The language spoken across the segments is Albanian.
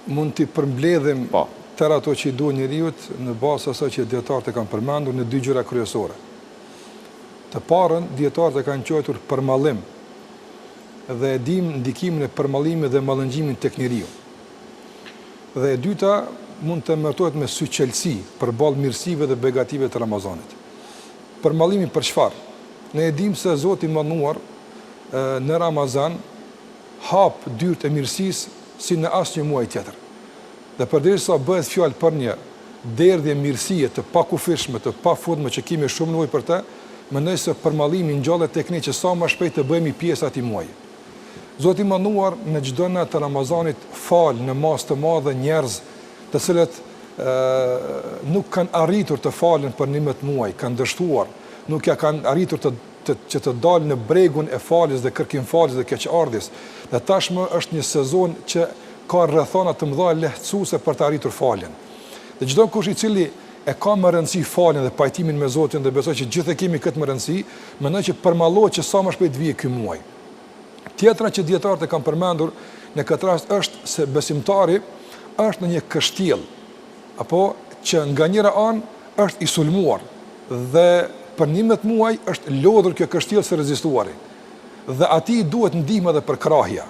mund t'i përmbledhim tërë ato që i duhet njeriut në bazë asaj që dietarët e kanë përmendur në dy gjëra kryesore. Të parën, dietarët e kanë quajtur përmallim dhe e dim ndikimin e përmallimit dhe mallëngjimin tek njeriu. Dhe e dyta mund të emërtohet me syqelsi përballë mirësive dhe begative të Ramazanit. Përmallimi për çfarë? Ne e dim se Zoti i Mënduar në Ramazan hap dyert e mirësisë si në asnjë muaj tjetër. Dhe përderisa bëhet fjalë për një derdhje mirësie të pakufishme, të pafundme që kemi shumë nevojë për të, mendoj se përmallimi ngjallet tek ne që sa më shpejt të bëhemi pjesë atij muaji. Zoti i Mënduar në çdo natë të Ramazanit fal në masë të madhe njerëz të cilët nuk kanë arritur të falen për 11 muaj, kanë dështuar, nuk ja kanë arritur që të dalë në bregun e faljes dhe kërkimfaljes dhe keqardhjes. Dhe tashmë është një sezon që ka rrethana të mëdha lehtësuese për të arritur faljen. Dhe çdo kush i cili e ka më rëndësi faljen dhe pajtimin me Zotin dhe besoj që gjithë e kemi këtë më rëndësi, mendoj që përmallohet që sa më shpejt vijë ky muaj. Tjetra që dietarët e kanë përmendur në këtë rast është se besimtari është në një kështjell, apo që nga njëra anë është i sulmuar dhe për 11 muaj është lodhur kjo kështjell së rezistuari. Dhe atij duhet ndihmë edhe për krahja.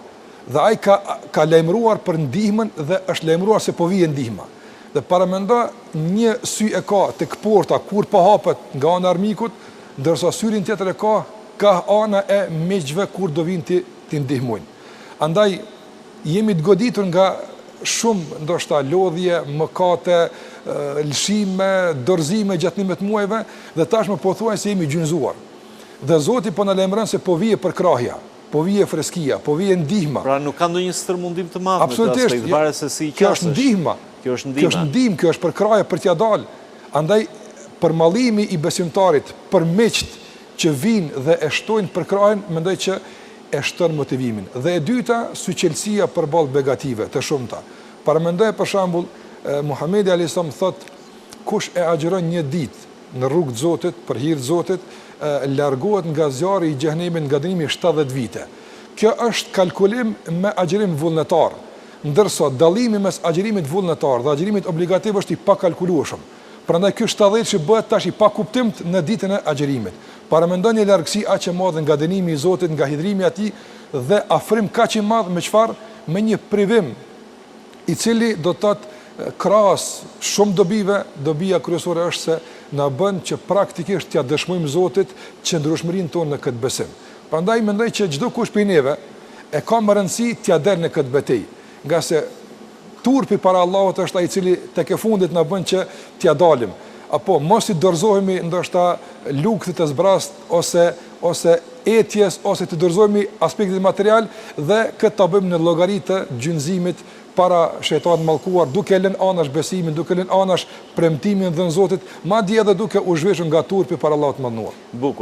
Dhe ai ka lajmëruar për ndihmën dhe është lajmëruar se po vije ndihma. Dhe paramendo një sy e ka tek porta kur po hapet nga ana e armikut, ndërsa syrin tjetër e ka ana e miqve kur do vinë ti ndihmojnë. Andaj jemi të goditur nga shumë ndoshta lodhje, mëkate, lëshime, dorëzime gjatë 11 muajve dhe tashmë pothuajse jemi gjynzuar. Dhe Zoti po na lajmëron se po vije përkrahja, po vije freskia, po vije ndihma. Pra nuk ka ndonjë stërmundim të madh në këtë aspekt, varet se si i kjo është ndihma. Kjo është ndihmë, kjo është përkrahje për t'ia dalë. Andaj përmallimi i besimtarit për miqt që vinë dhe e shtojnë përkrahjen, mendoj që e shton motivimin. Dhe e dyta, syqelsia përballë begative të shumta. Paramendoj për shembull Muhamedi alayhis salam thot kush e agjeron një ditë në rrugë të Zotit, për hir të Zotit, largohet nga zjarri i xhenemit nga dënimi 70 vite. Kjo është kalkulim me agjerim vullnetar, ndërsa dallimi mes agjerimit vullnetar dhe agjerimit obligativ është i pakalkulueshëm. Prandaj ky 70 që bëhet tash i pakuptimt në ditën e agjerimit. Paramendon një largësi aq e madhe nga dënimi i Zotit, nga hidhrimi i atij dhe afrim kaq i madh me çfarë? Me një privim i cili do të thotë krahas shumë dobive, dobia kryesore është se na bën që praktikisht t'ia dëshmojmë Zotit qëndrueshmërinë tonë në këtë besim. Prandaj mendoj që çdo kush prej neve e ka më rëndësi t'ia dalë në këtë betejë, nga se turpi para Allahut është ai i cili tek e fundit na bën që t'ia dalim. Apo mos i dorëzohemi ndoshta lukthit të zbrast ose etjes ose të dorëzohemi aspektit material dhe këtë ta bëjmë në llogaritë të gjynëzimit para shejtanit mallkuar, duke lënë anash besimin, duke lënë anash premtimin dhënë Zotit, madje edhe duke u zhveshur nga turpi para Allahut të mënduar. Bukur.